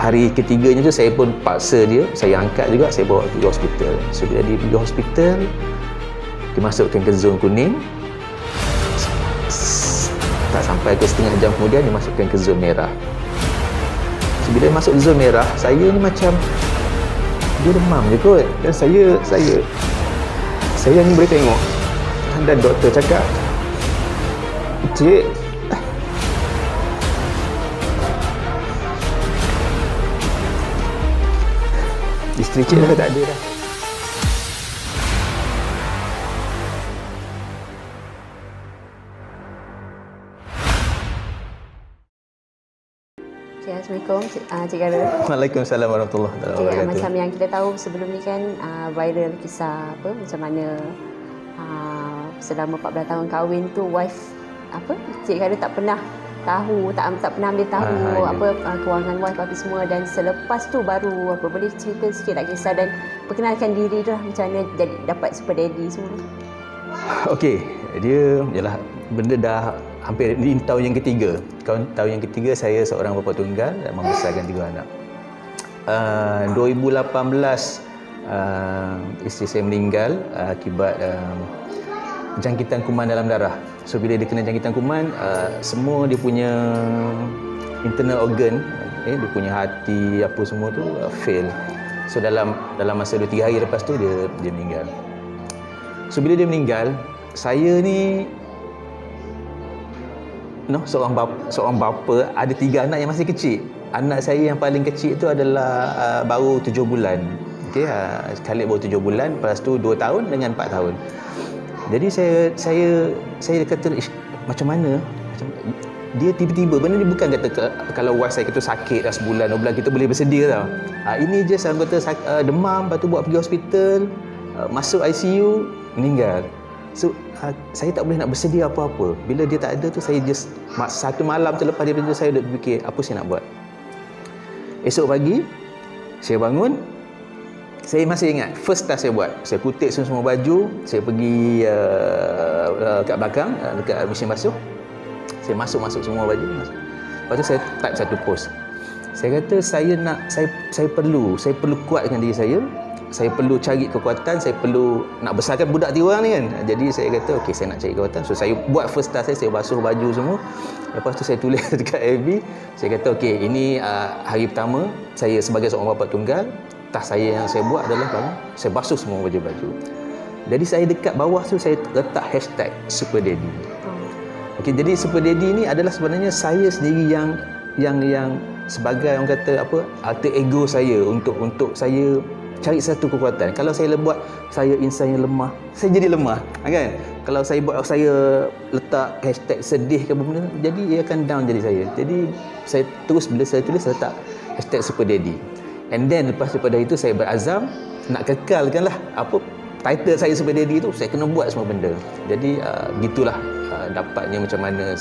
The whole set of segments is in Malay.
hari ketiganya tu saya pun paksa dia, saya angkat juga, saya bawa pergi hospital. So bila dia pergi hospital, dimasukkan ke zon kuning. Tak sampai ke setengah jam kemudian dimasukkan ke zon merah. So bila masuk zon merah, saya ni macam dia demam je kot. Dan saya ni boleh tengok. Dan doktor cakap, "Cik, isteri cik dah tak ada dah." Assalamualaikum, Cik Gara. Waalaikumsalam warahmatullahi wabarakatuh. Macam yang kita tahu sebelum ni kan viral kisah macam mana selama 14 tahun kahwin tu wife Cik Gara tak pernah tahu, tak pernah ambil tahu kewangan wife apa semua, dan selepas tu baru boleh cerita sikit tak kisah dan perkenalkan diri tu lah macam mana jadi dapat super daddy semua. Okey, dia ialah benda dah hampir di tahun yang ketiga. Tahun yang ketiga saya seorang bapa tunggal dan membesarkan 3 anak. 2018 isteri saya meninggal akibat jangkitan kuman dalam darah. So bila dia kena jangkitan kuman, semua dia punya internal organ, dia punya hati apa semua tu fail. So dalam masa 2-3 hari lepas tu dia meninggal. So bila dia meninggal, saya ni seorang bapa ada 3 anak yang masih kecil. Anak saya yang paling kecil tu adalah baru 7 bulan. Okey, Khalid baru 7 bulan, lepas tu 2 tahun dengan 4 tahun. Jadi saya kata macam mana dia tiba-tiba, benda ni bukan kata kalau wife saya kata sakit dah sebulan 2 bulan kita boleh bersedia tau. Ini je saya kata demam, lepas tu buat pergi hospital, masuk ICU, meninggal. So saya tak boleh nak bersedia apa-apa. Bila dia tak ada tu, saya just satu malam terlepas dia pergi, saya duduk fikir apa saya nak buat. Esok pagi saya bangun, saya masih ingat first task saya buat, saya kutip semua baju, saya pergi kat belakang dekat mesin basuh, saya masuk semua baju, lepas tu saya type satu post. Saya kata saya perlu kuatkan diri saya perlu cari kekuatan, saya perlu nak besarkan budak 3 orang ni kan. Jadi saya kata okey, saya nak cari kekuatan. So saya buat first task saya basuh baju semua. Lepas tu saya tulis dekat FB, saya kata okey, ini hari pertama saya sebagai seorang bapa tunggal. Task saya yang saya buat adalah saya basuh semua baju-baju. Jadi saya dekat bawah tu saya letak hashtag Super Daddy. Okey, jadi Super Daddy ni adalah sebenarnya saya sendiri yang sebagai orang kata alter ego saya untuk saya cari satu kekuatan. Kalau saya buat saya insan yang lemah, saya jadi lemah, kan? Kalau saya letak hashtag sedih ke apa benda, jadi ia akan down jadi saya. Jadi saya terus bila saya tulis, saya letak hashtag Super Daddy. And then lepas daripada itu saya berazam nak kekalkanlah title saya Super Daddy tu, saya kena buat semua benda. Jadi gitulah dapatnya macam mana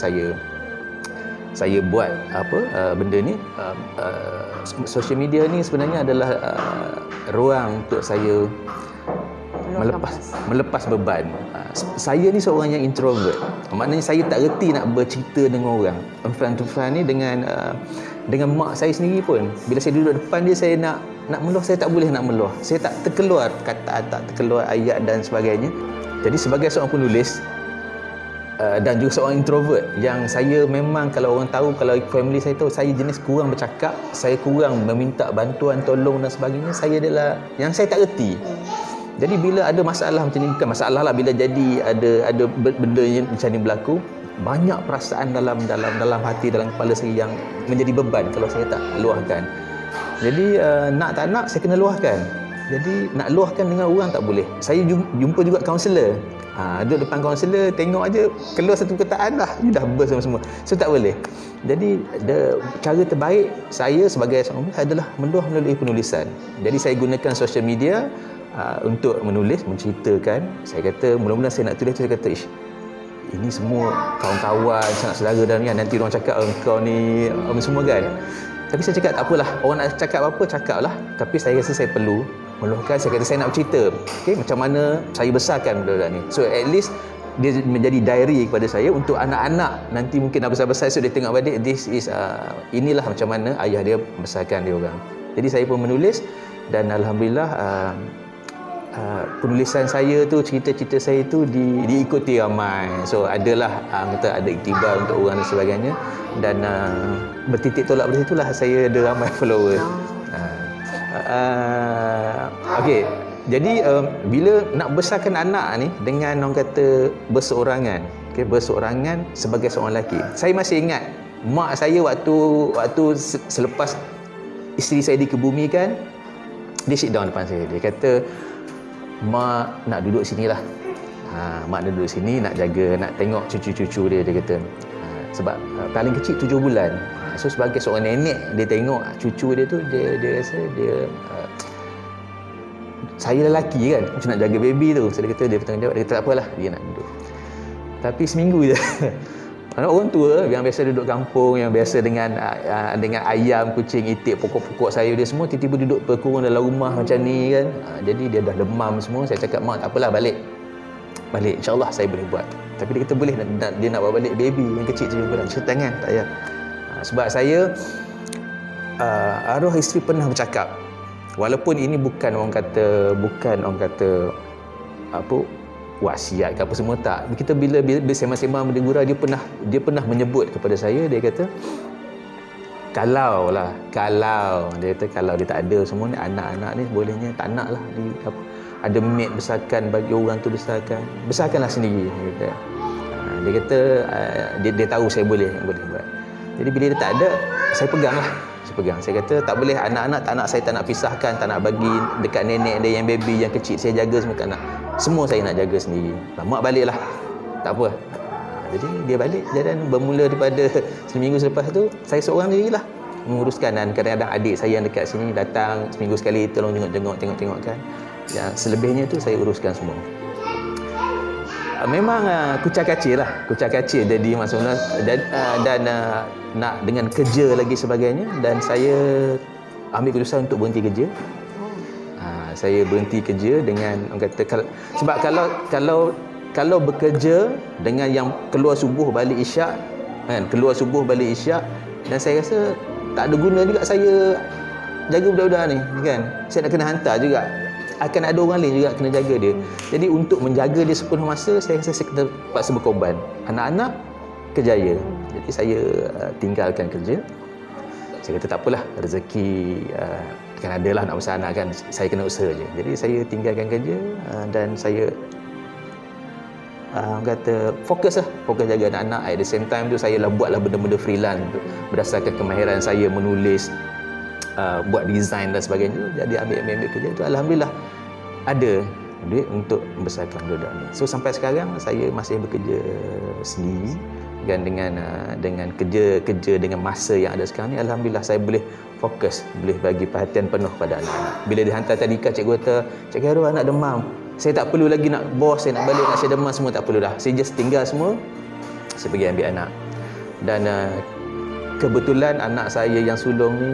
saya buat benda ni. Social media ni sebenarnya adalah ruang untuk saya melepas beban. Saya ni seorang yang introvert. Maknanya saya tak reti nak bercerita dengan orang. Front to front ni dengan mak saya sendiri pun. Bila saya duduk depan dia, saya nak meluah, saya tak boleh nak meluah. Saya tak terkeluar kata, tak terkeluar ayat dan sebagainya. Jadi sebagai seorang penulis dan juga seorang introvert yang saya memang, kalau orang tahu, kalau family saya tahu, saya jenis kurang bercakap, saya kurang meminta bantuan, tolong dan sebagainya. Saya adalah yang saya tak reti. Jadi bila ada masalah macam ni, bukan masalah lah, bila jadi ada benda yang macam ni berlaku, banyak perasaan dalam hati, dalam kepala saya yang menjadi beban kalau saya tak luahkan. Jadi nak tak nak saya kena luahkan. Jadi nak luahkan dengan orang tak boleh. Saya jumpa juga kaunselor. Duduk depan kaunselor, tengok aja keluar satu perkataan dah, dah burst semua. So tak boleh. Jadi cara terbaik saya sebagai seorang penulis adalah meluah melalui penulisan. Jadi saya gunakan social media untuk menulis, menceritakan. Saya kata mula-mula saya nak tulis tu, saya kata ini semua kawan-kawan, sanak saudara dan ni, nanti orang cakap engkau ni semua kan. Tapi saya cakap tak apalah, orang nak cakap apa cakaplah. Tapi saya rasa saya perlu meluahkan. Saya kata saya nak bercerita, okey, macam mana saya besarkan budak-budak ni. So at least dia menjadi diary kepada saya untuk anak-anak nanti mungkin dah besar-besar so dia tengok balik this is inilah macam mana ayah dia besarkan dia orang. Jadi saya pun menulis dan alhamdulillah penulisan saya tu, cerita-cerita saya tu diikuti ramai. So adalah kata ada iktibar untuk orang dan sebagainya dan bertitik tolak dari itulah saya ada ramai follower. Okey. Jadi bila nak besarkan anak ni dengan orang kata berseorangan, berseorangan sebagai seorang lelaki. Saya masih ingat mak saya waktu selepas isteri saya dikebumikan, dia sit down depan saya. Dia kata, "Mak nak duduk sinilah. Mak nak duduk sini, nak jaga, nak tengok cucu-cucu dia." Dia kata, sebab paling kecil 7 bulan. So sebagai seorang nenek, dia tengok cucu dia tu, dia rasa dia saya lelaki kan, macam nak jaga baby tu. So dia kata dia bertanggungjawab, dia kata tak apalah, dia nak duduk. Tapi seminggu je. Orang tua yang biasa duduk kampung, yang biasa dengan ayam, kucing, itik, pokok-pokok sayur dia semua, tiba-tiba duduk berkurung dalam rumah macam ni kan. Jadi dia dah demam semua. Saya cakap, "Mak, tak apalah, balik, insyaAllah saya boleh buat." Tapi dia kata boleh, dia nak bawa balik baby yang kecil 7 bulan. Saya tangan, tak payah. Sebab saya arwah isteri pernah bercakap, walaupun ini bukan orang kata apa wasiat ke apa semua, tak. Kita bila sembang-sembang berdengura, dia pernah menyebut kepada saya, dia kata kalau dia kata kalau dia tak ada semua ni, anak-anak ni bolehnya tak naklah ada maid besarkan, bagi orang tu besarkanlah sendiri. Dia kata dia tahu saya boleh buat. Jadi bila dia tak ada, saya pegang. Saya kata tak boleh, anak-anak saya tak nak pisahkan, tak nak bagi dekat nenek dia yang baby yang kecil, saya jaga semua, tak nak. Semua saya nak jaga sendiri. Mak baliklah. Tak apa. Jadi dia balik, dan bermula daripada seminggu selepas tu, saya seorang dirilah menguruskan. Dan kadang-kadang adik saya yang dekat sini datang seminggu sekali, tolong tengok kan. Yang selebihnya tu saya uruskan semua. Memang kucak-kacir jadi maksudnya dan nak dengan kerja lagi sebagainya, dan saya ambil keputusan untuk berhenti kerja. Saya berhenti kerja dengan orang kata, sebab kalau bekerja dengan yang keluar subuh balik isyak dan saya rasa tak ada guna juga saya jaga budak-budak ni kan. Saya nak kena hantar juga, akan ada orang lain juga kena jaga dia. Jadi untuk menjaga dia sepenuh masa, saya rasa saya kena paksa berkorban. Anak-anak kerjaya. Jadi saya tinggalkan kerja. Saya kata tak apalah, rezeki kan adalah nak besar anak kan, saya kena usaha je. Jadi saya tinggalkan kerja dan saya fokus jaga anak-anak. At the same time tu saya buatlah benda-benda freelance berdasarkan kemahiran saya menulis, buat design dan sebagainya. Jadi ambil kerja tu, alhamdulillah ada duit untuk membesarkan budak ni. So sampai sekarang saya masih bekerja sendiri, dan dengan kerja dengan masa yang ada sekarang ni, alhamdulillah saya boleh fokus, boleh bagi perhatian penuh pada anak-anak. Bila dihantar tadika, cikgu kata, "Cik Khairul anak demam." Saya tak perlu lagi nak bos, saya nak balik, nak saya demam semua, tak perlu dah. Saya just tinggal semua, saya pergi ambil anak. Dan kebetulan anak saya yang sulung ni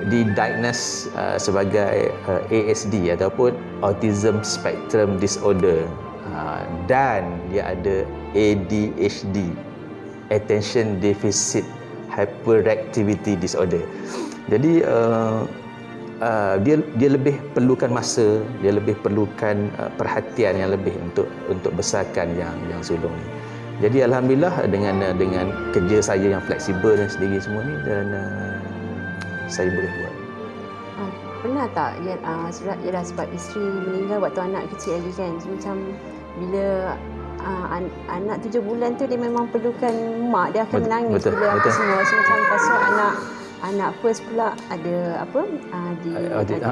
didiagnose sebagai ASD ataupun Autism Spectrum Disorder, dan dia ada ADHD, Attention Deficit Hyperactivity Disorder. Jadi dia lebih perlukan masa, dia lebih perlukan perhatian yang lebih untuk besarkan yang sulung ni. Jadi alhamdulillah dengan kerja saya yang fleksibel dan sendiri semua ni, dan saya boleh buat. Pernah tak ialah sebab isteri meninggal waktu anak kecil lagi kan, macam bila anak 7 bulan tu dia memang perlukan mak, dia akan menangis bila apa semua. So, macam pasal anak first pula ada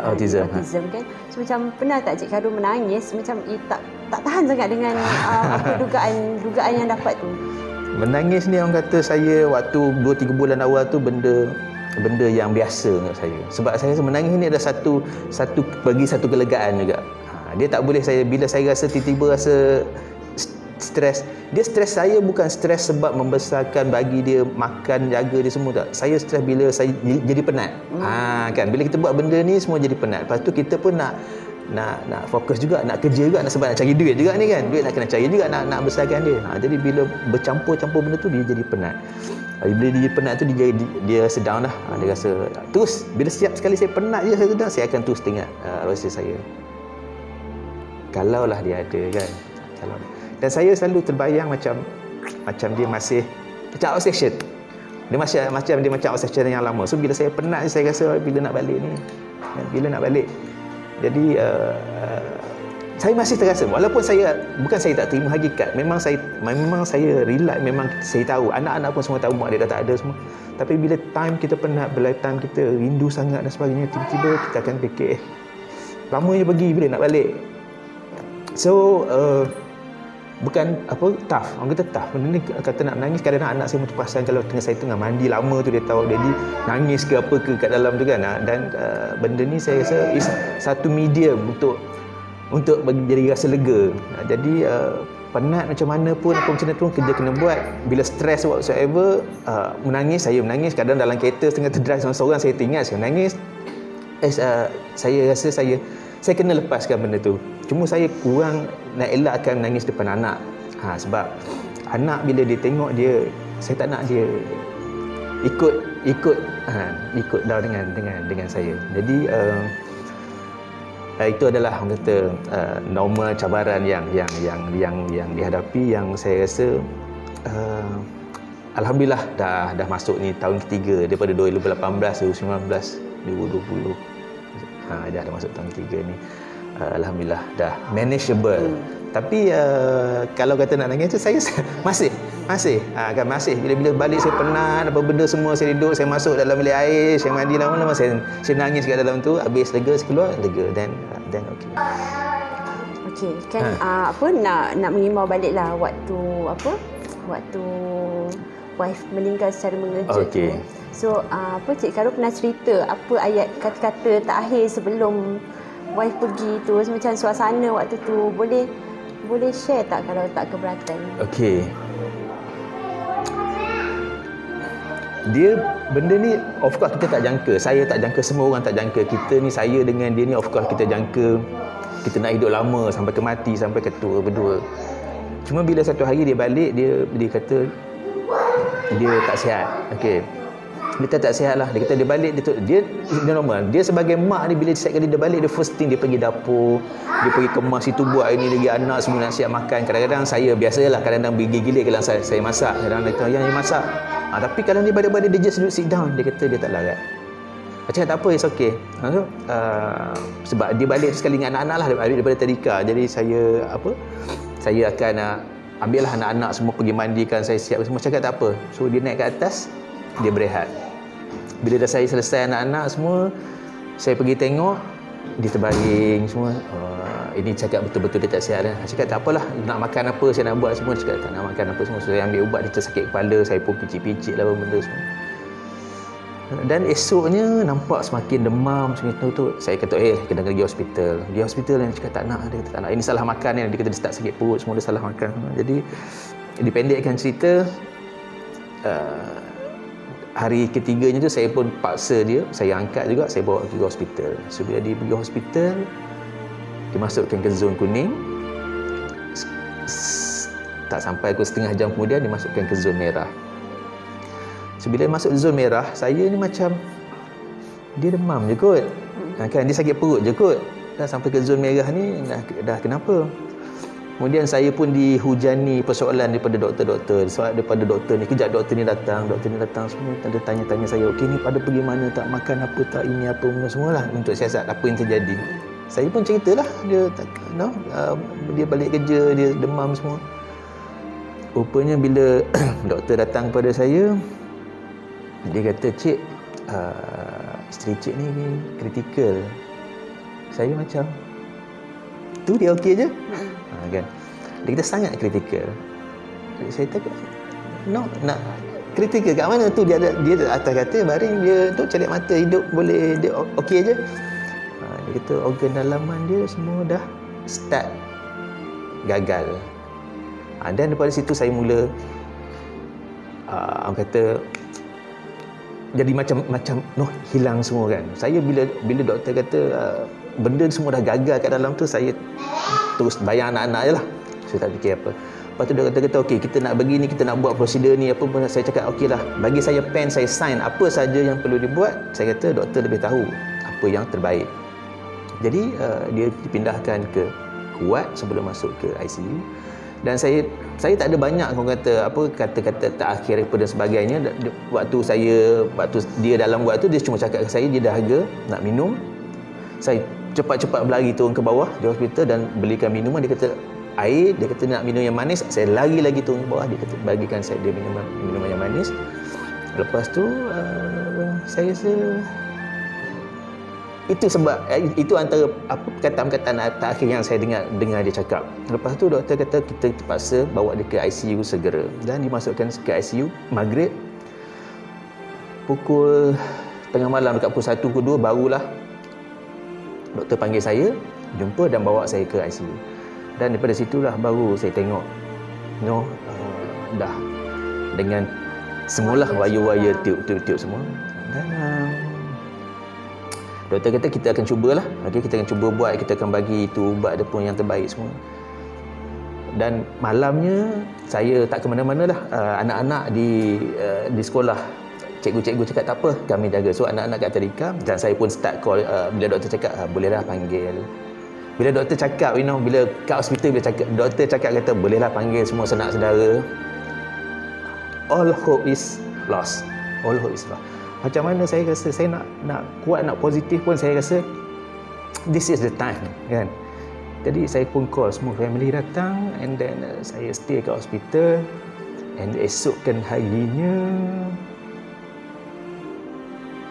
autism kan. So macam pernah tak Cik Khairul menangis macam tak tahan sangat dengan dugaan yang dapat tu? Menangis ni orang kata saya waktu 2-3 bulan awal tu benda yang biasa untuk saya. Sebab saya rasa menangis ni ada satu kelegaan juga. Dia tak boleh bila saya rasa tiba-tiba rasa stres. Dia stres saya bukan stres sebab membesarkan, bagi dia makan, jaga dia semua, tak. Saya stres bila saya jadi penat. Kan bila kita buat benda ni semua jadi penat. Lepas tu kita pun nak nak fokus juga, nak kerja juga, sebab nak cari duit juga ni kan. Duit nak kena cari juga, nak besarkan dia. Jadi bila bercampur-campur benda tu, dia jadi penat. Bila dia penat tu, dia rasa down lah. Dia rasa terus bila setiap sekali saya penat je, saya akan terus tengok roster saya. Kalaulah dia ada kan. Dan saya selalu terbayang macam dia masih macam obsession. Dia macam obsession yang lama. So bila saya penat, saya rasa bila nak balik ni. Bila nak balik. Jadi saya masih terasa, walaupun bukan saya tak terima hakikat, memang saya relax, memang saya tahu, anak-anak pun semua tahu mak dia dah tak ada semua. Tapi bila time kita penat, bila time kita rindu sangat dan sebagainya, tiba-tiba kita akan fikir lama je pergi, bila nak balik. So bukan tough, orang kata tough. Benda ni kata nak menangis, kadang-kadang anak saya pun terperasan kalau saya tengah mandi lama tu, dia tahu, jadi nangis ke apa ke kat dalam tu kan. Dan benda ni saya rasa is satu medium untuk bagi diri rasa lega. Jadi penat macam mana pun, apa macam mana pun kerja kena buat. Bila stres whatsoever, saya menangis. Kadang dalam kereta setengah terdrive seorang-seorang, saya tinggal, saya menangis. Saya rasa saya kena lepaskan benda tu. Cuma saya kurang nak elakkan menangis depan anak. Sebab anak bila dia tengok dia, saya tak nak dia ikut dah dengan saya. Jadi itu adalah orang kata normal cabaran yang dihadapi, yang saya rasa alhamdulillah dah masuk ni tahun ketiga daripada 2018, 2019, 2020. Dah masuk tahun ketiga ni. Alhamdulillah dah manageable. Tapi kalau kata nak nangis tu, saya masih bila balik saya penat, apa benda semua, saya duduk, saya masuk dalam bilik air, saya mandi lama-lama, saya nangis kat dalam tu, habis lega, saya keluar lega, then okey kan. Nak mengimbau baliklah waktu wife meninggal secara mengejut tu. So Cik Karo pernah cerita apa ayat kata-kata terakhir sebelum wife pergi tu, macam suasana waktu tu, boleh share tak kalau tak keberatan? Okey. Dia benda ni of course kita tak jangka. Saya tak jangka, semua orang tak jangka. Kita ni, saya dengan dia ni of course kita jangka kita nak hidup lama sampai ke mati, sampai ke tua berdua. Cuma bila satu hari dia balik, dia kata dia tak sihat. Okey. Dia tak sihat lah. Dia kata dia balik, dia normal. Dia sebagai mak ni, bila setiap kali dia balik, dia first thing dia pergi dapur, dia pergi kemas itu, buat ini lagi, anak semua nak siap makan. Kadang-kadang saya biasalah, kadang-kadang bergigil kalau saya masak, kadang-kadang dia kata yang masak. Tapi kalau dia balik-balik, dia just duduk sit down. Dia kata dia tak larat. Macam tak apa, it's okay. Sebab dia balik sekali dengan anak-anak lah daripada tadika. Jadi saya akan ambil lah anak-anak semua, pergi mandikan, saya siap semua, cakap tak apa. So dia naik ke atas, dia berehat. Bila dah saya selesai anak-anak semua, saya pergi tengok, dia terbaring semua. Ini cakap betul-betul dia tak sihat dah. Saya cakap tak apalah, nak makan apa saya nak buat semua. Dia cakap tak nak makan apa semua. So saya ambil ubat, dia tersakit kepala, saya pun picit-picit lah benda semua. Dan esoknya nampak semakin demam macam itu. Saya kata kena pergi hospital. Dia hospital, dia cakap tak nak. Dia kata tak nak, ini salah makan ni. Dia kata dia start sakit perut semua, dia salah makan. Jadi dipendekkan cerita, hari ketiganya tu saya pun paksa dia, saya angkat juga, saya bawa pergi hospital. So bila dia pergi hospital, dimasukkan ke zon kuning. Tak sampai setengah jam kemudian dimasukkan ke zon merah. So bila masuk zon merah, saya ni macam dia demam je kot. Kan dia sakit perut je kot. Dah sampai ke zon merah ni dah kenapa? Kemudian saya pun dihujani persoalan daripada doktor-doktor. Daripada doktor ni, kejap doktor ni datang semua, ada tanya-tanya saya, okey ni pada pergi mana, tak makan apa, tak ini apa, semualah untuk siasat apa yang terjadi. Saya pun ceritalah, dia dia balik kerja, dia demam semua. Rupanya bila doktor datang pada saya, dia kata, "Cik, isteri cik ni kritikal." Saya macam, tu dia okey je? Kan? Dia kata sangat kritikal. Saya tak nak kritikal kat mana tu, dia atas kata baring, dia tu celik mata, hidup boleh, dia okey je. Dia kata organ dalaman dia semua dah start gagal. Dan daripada situ saya mula orang kata jadi macam hilang semua kan. Saya bila doktor kata benda semua dah gagal kat dalam tu, saya terus bayar anak-anak je lah. Saya tak fikir apa. Lepas tu doktor kata, okey, kita nak begini, kita nak buat prosedur ni, apa pun. Saya cakap, okey lah, bagi saya pen, saya sign apa saja yang perlu dibuat. Saya kata, doktor lebih tahu apa yang terbaik. Jadi, dia dipindahkan ke Kuat sebelum masuk ke ICU. Dan saya tak ada banyak orang kata apa kata-kata terakhir apa dan sebagainya. Waktu dia dalam wad tu, dia cuma cakap ke saya, dia dahaga, nak minum. Saya cepat-cepat berlari turun ke bawah di hospital dan belikan minuman. Dia kata air, dia kata nak minum yang manis. Saya lari lagi turun ke bawah, dia kata bagikan saya dia minuman yang manis. Lepas tu saya rasa itu sebab itu antara apa perkataan-perkataan terakhir yang saya dengar dia cakap. Lepas tu doktor kata kita terpaksa bawa dia ke ICU segera dan dimasukkan ke ICU maghrib. Pukul tengah malam dekat pukul 1 ke 2 barulah doktor panggil saya, jumpa dan bawa saya ke ICU. Dan daripada situlah baru saya tengok dah dengan semualah wire-wire tube semua. Dan doktor kata kita akan cubalah. Okey, kita akan cuba buat, kita akan bagi itu ubat dia pun yang terbaik semua. Dan malamnya saya tak ke mana-mana lah. Anak-anak di sekolah, cikgu-cikgu cakap tak apa, kami jaga. So anak-anak kat tadika dan saya pun start call bila doktor cakap bolehlah panggil. Bila doktor cakap, bila kat hospital doktor cakap kata bolehlah panggil semua sanak saudara. All hope is lost. All hope is lost. Macam mana saya rasa saya nak kuat, nak positif pun saya rasa this is the time, kan. Jadi saya pun call semua family datang and then saya stay kat hospital and esokkan harinya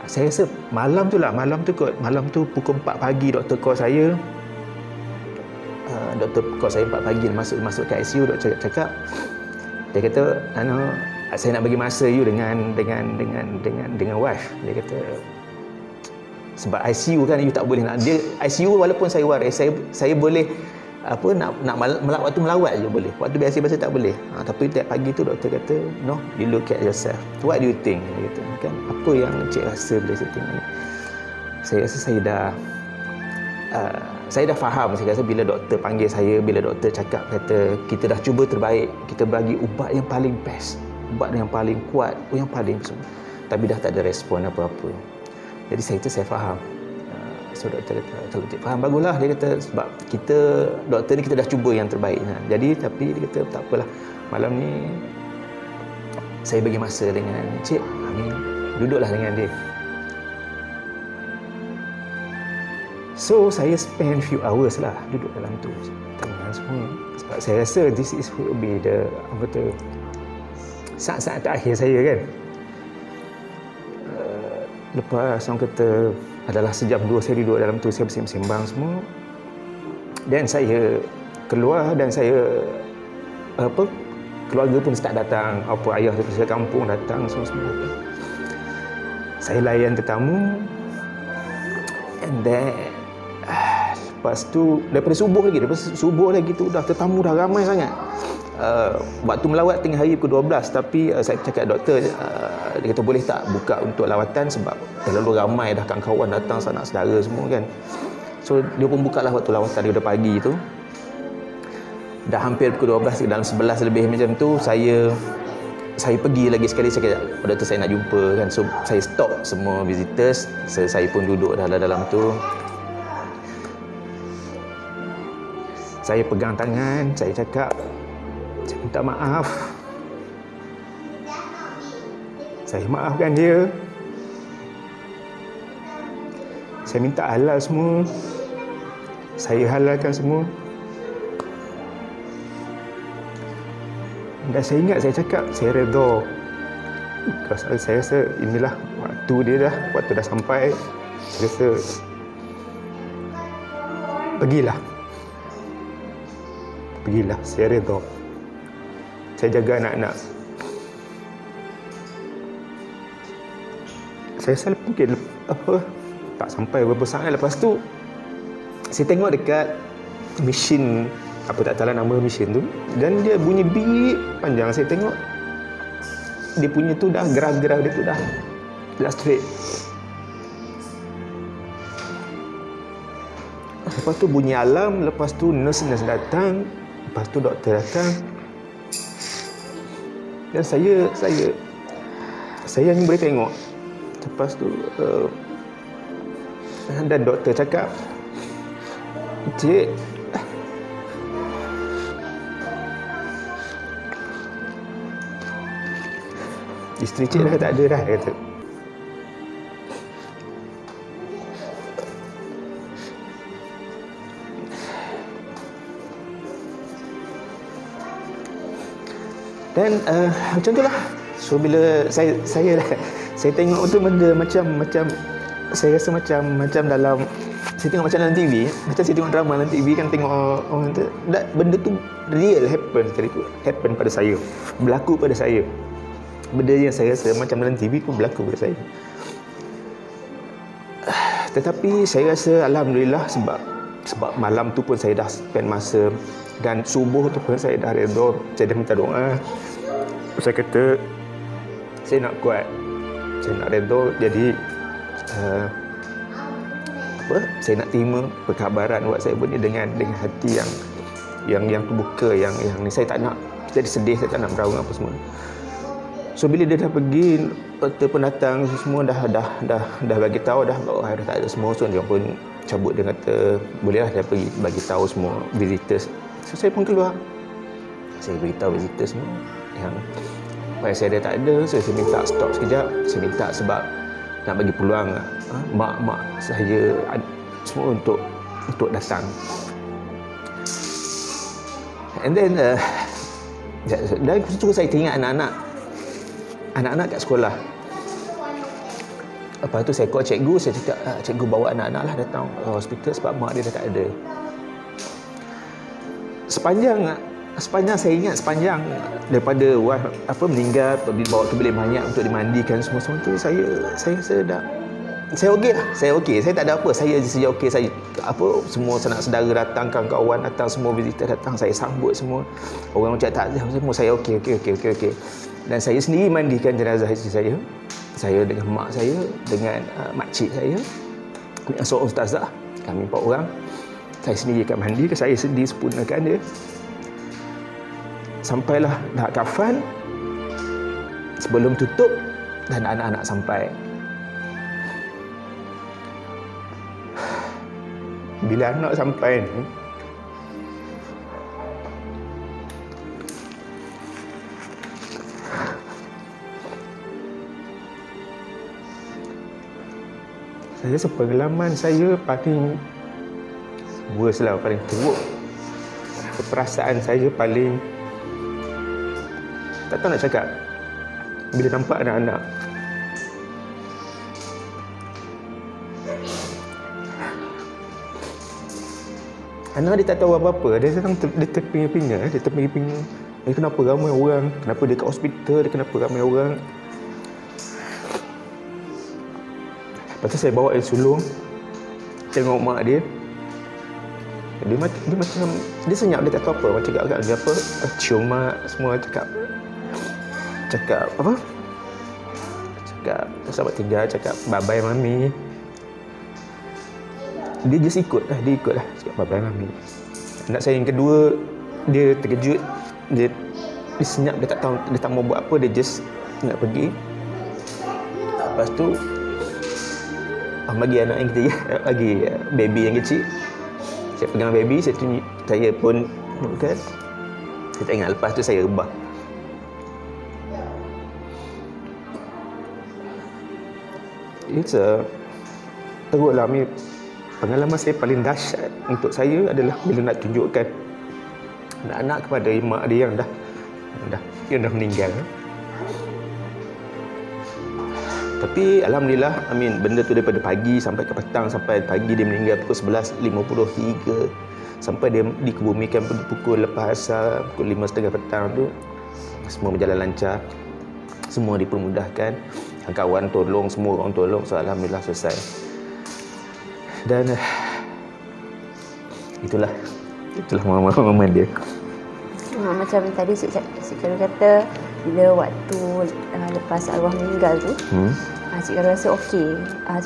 saya rasa malam tu pukul 4 pagi doktor call saya. Doktor call saya 4 pagi masuk ke ICU. Doktor cakap, dia kata saya nak bagi masa you dengan wife. Dia kata sebab ICU kan you tak boleh nak dia ICU walaupun saya waris saya boleh apa nak waktu melawat je boleh, waktu biasa-biasa tak boleh. Tapi tiap pagi tu doktor kata no, you look at yourself, what do you think, dia kata kan, apa yang cik rasa bila saya tengok ni. Saya rasa saya dah faham. Saya rasa bila doktor panggil saya, bila doktor cakap kata kita dah cuba terbaik, kita bagi ubat yang paling best, ubat yang paling kuat, yang paling semua, tapi dah tak ada respon apa-apa. Jadi saya faham. So doktor kata, kalau cik faham baguslah. Dia kata sebab kita doktor ni kita dah cuba yang terbaik. Jadi tapi dia kata tak apalah, malam ni saya bagi masa dengan cik, duduklah dengan dia. So saya spend few hours lah duduk dalam tu dengan semua. Sebab saya rasa this is will be the saat-saat terakhir saya kan. Lepas orang kata adalah sejam 2 saya duduk dalam tu, saya bersembang semua. Dan saya keluar dan saya keluarga pun start datang, ayah daripada kampung datang, semua datang. Saya layan tetamu and then lepas tu daripada subuh lagi tu dah tetamu dah ramai sangat. Waktu melawat tengah hari pukul 12, tapi saya cakap doktor, dia kata boleh tak buka untuk lawatan sebab terlalu ramai dah, kawan-kawan datang, sanak saudara semua kan. So dia pun buka lah waktu lawatan daripada pagi tu. Dah hampir pukul 12, dalam 11 lebih macam tu saya pergi lagi sekali. Saya kata doktor saya nak jumpa kan. So saya stop semua visitors, saya pun duduk dalam tu. Saya pegang tangan, saya cakap, saya minta maaf. Saya maafkan dia. Saya minta halal semua. Saya halalkan semua. Dan saya ingat saya cakap, saya redha. Saya rasa inilah waktu dia dah, waktu dah sampai. Saya rasa pergilah, saya redha. Saya jaga anak-anak. Saya rasa mungkin tak sampai beberapa saat. Lepas tu saya tengok dekat mesin, tak tahu nama mesin tu, dan dia bunyi beep panjang. Saya tengok dia punya tu dah gerak-gerak dia tu dah straight. Lepas tu bunyi alarm, lepas tu nurse datang, lepas tu doktor datang. Dan saya hanya boleh tengok. Lepas tu dan doktor cakap, "Cik, isteri cik dah tak ada dah," dia kata. Dan macam tu lah. So bila saya tengok tu benda macam saya rasa macam dalam, saya tengok macam dalam TV, macam saya tengok drama dalam TV kan, tengok orang tu, benda tu real happen pada saya, berlaku pada saya. Benda yang saya rasa macam dalam TV pun berlaku pada saya. Tetapi saya rasa alhamdulillah, sebab malam tu pun saya dah spend masa, dan subuh tu pun saya dah redha, saya dah minta doa. Saya kata saya nak kuat, saya nak redha, jadi saya nak terima perkhabaran buat saya ni dengan hati yang terbuka, yang ni. Saya tak nak jadi sedih, saya tak nak meraung apa semua. So bila dia dah pergi, doktor pun datang, semua dah bagi tahu dah tak ada semua. So dia pun cabut, dia kata bolehlah dia pergi bagi tahu semua visitors. So saya pun keluar, saya beritahu visitors semua yang wife saya dah tak ada. So saya minta stop sekejap, saya minta sebab nak bagi peluang mak saya semua untuk datang. And then dan terus saya teringat anak-anak kat sekolah. Lepas tu saya call cikgu, saya cakap, "Cikgu bawa anak-anak lah datang hospital sebab mak dia dah tak ada." Sepanjang saya ingat, sepanjang daripada meninggal, dibawa ke bilik mayat untuk dimandikan semua tu, saya rasa dah, saya okey lah. Saya tak ada apa. Saya saja okey. Saya semua sanak saudara datang, kawan-kawan datang, semua visitor datang, saya sambut semua. Orang ucap takziah semua, saya okey. Dan saya sendiri mandikan jenazah isteri saya dengan mak saya, dengan makcik saya, dengan seorang ustazah. Kami 4 orang. Saya sendiri akan mandi, saya sendiri sempurnakan dia. Sampailah dah kafan, sebelum tutup, dan anak-anak sampai. Bila anak sampai ni, saya rasa pengalaman saya paling worst lah, paling teruk. Perasaan saya paling tak tahu nak cakap bila nampak anak-anak. Anak dia tak tahu apa-apa. Dia datang, dia terpinga-pinga. Kenapa ramai orang? Kenapa dia kat hospital? Kenapa ramai orang? Lepas tu saya bawa dia sulung, tengok mak dia. Dia macam, dia senyap, dia tak tahu apa. Macam agak dia apa, cium mak semua, cakap apa? Cakap selamat tinggal, cakap bye-bye mami. Dia just ikut lah, cakap bye-bye mami. Anak saya yang kedua, dia terkejut, dia senyap, dia tak tahu, dia tak mau buat apa, dia just nak pergi. Lepas tu bagi anak yang ketiga, bagi baby yang kecil, saya pegang baby, saya pun bukan, saya tak ingat. Lepas tu saya rebah. It's teruklah, pengalaman saya paling dahsyat untuk saya adalah bila nak tunjukkan anak-anak kepada mak dia yang dah meninggal. Tapi alhamdulillah, benda tu daripada pagi sampai ke petang, sampai pagi dia meninggal pukul 11.53, sampai dia dikebumikan pukul lepas asar, pukul 5.30 petang tu, semua berjalan lancar, semua dipermudahkan, kawan tolong, semua orang tolong. So alhamdulillah selesai. Dan itulah momen dia. Macam tadi Cik Khairul kata, bila waktu lepas arwah meninggal tu, Cik Kara rasa okey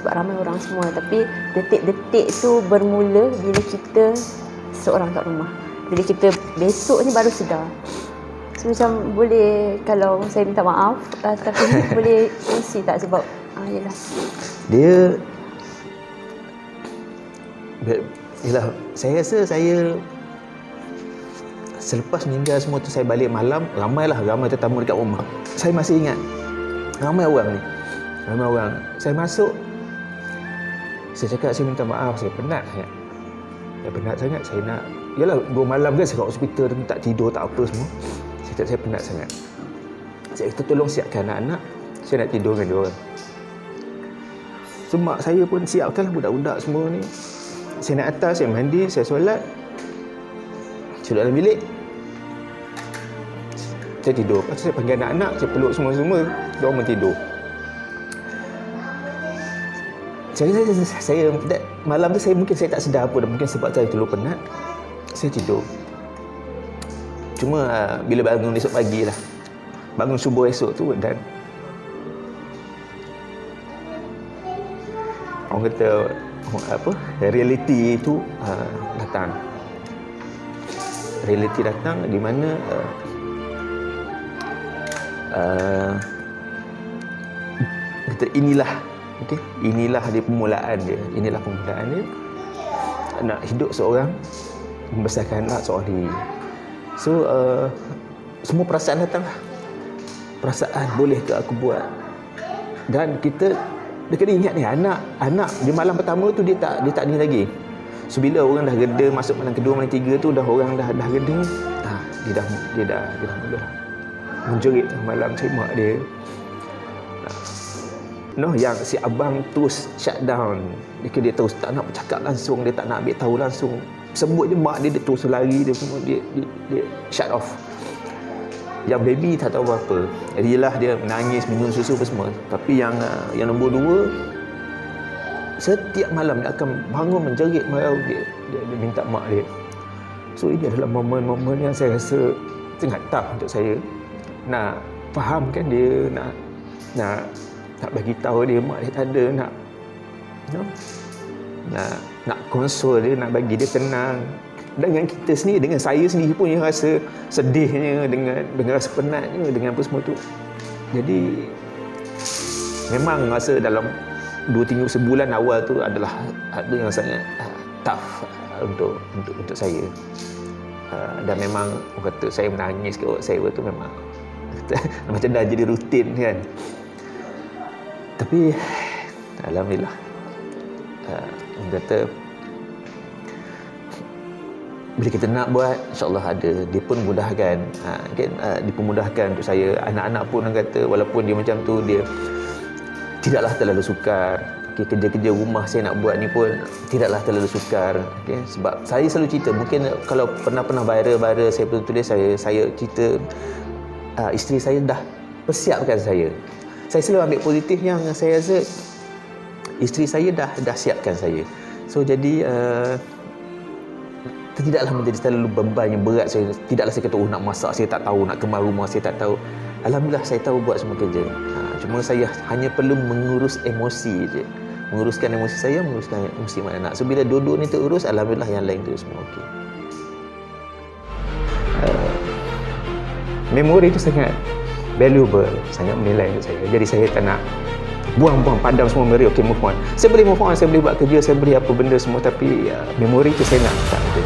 sebab ramai orang semua, tapi detik-detik tu bermula bila kita seorang kat rumah. Bila kita besok ni baru sedar. So macam boleh, kalau saya minta maaf tapi boleh kongsi tak, sebab yelah. Saya rasa saya selepas meninggal semua tu, saya balik malam, ramai tetamu dekat rumah. Saya masih ingat ramai orang. Saya masuk, saya cakap saya minta maaf, saya penat sangat. Saya nak, yalah 2 malam kan saya kat hospital, tak tidur, tak apa semua. Saya cakap saya penat sangat. Saya kata tolong siapkan anak-anak, saya nak tidur dengan dia orang. So mak saya pun siapkanlah budak-budak semua ni. Saya naik atas, saya mandi, saya solat, saya duduk dalam bilik, saya tidur. Lepas tu saya panggil anak-anak, saya peluk semua-semua, dia orang tidur. Saya malam tu saya tak sedar apa dah, mungkin sebab saya terlalu penat, saya tidur. Cuma bila bangun esok pagi lah, bangun subuh esok tu, dan orang kata realiti itu datang. Realiti datang di mana kata inilah dia permulaan dia. Nak hidup seorang, membesarkan anak seorang diri. So semua perasaan datang lah. Perasaan, boleh ke aku buat? Dan kita kena ingat ni, anak di malam pertama tu dia tak ni lagi. So bila orang dah reda, masuk malam kedua, malam tiga tu dah orang dah reda, dia dah mula menjerit malam mak dia. Yang si abang terus shut down. Dia terus tak nak bercakap langsung, dia tak nak ambil tahu langsung. Sebut je mak dia terus lari, dia semua dia shut off. Yang baby tak tahu apa. Yalah dia menangis, minum susu apa semua. Tapi yang nombor 2, setiap malam dia akan bangun menjerit marah, dia minta mak dia. So ini adalah momen-momen yang saya rasa sangat tough untuk saya. Nak fahamkan dia, nak bagi tahu dia mak dia tak ada, nak konsol dia, nak bagi dia tenang. Dengan kita sendiri, dengan saya sendiri pun yang rasa sedihnya, dengan rasa penatnya, dengan apa semua tu. Jadi memang rasa dalam 2-3 sebulan awal tu adalah ada yang sangat tough untuk saya. Dan memang orang kata saya menangis kat saya tu memang macam dah jadi rutin kan. Tapi alhamdulillah, orang kata bila kita nak buat, insya-Allah ada, dia pun mudahkan. Dipermudahkan untuk saya. Anak-anak pun orang kata walaupun dia macam tu, dia tidaklah terlalu sukar. Kerja-kerja rumah saya nak buat ni pun tidaklah terlalu sukar. Sebab saya selalu cerita, mungkin kalau pernah viral saya tulis, saya cerita isteri saya dah persiapkan saya. Saya selalu ambil positif yang saya rasa isteri saya dah siapkan saya. So jadi tidaklah menjadi terlalu beban yang berat saya. Tidaklah saya kata nak masak saya tak tahu, nak kemas rumah saya tak tahu. Alhamdulillah saya tahu buat semua kerja. Cuma saya hanya perlu mengurus emosi je. Menguruskan emosi saya, menguruskan emosi mak anak. So bila dua-dua ni terurus, alhamdulillah yang lain tu semua okey. Memori itu sangat valuable, sangat menilai untuk saya. Jadi saya tak nak buang-buang, padam semua memori. Okey, move on. Saya boleh move on, saya boleh buat kerja, saya boleh apa benda semua, tapi memori itu saya nak tak ada.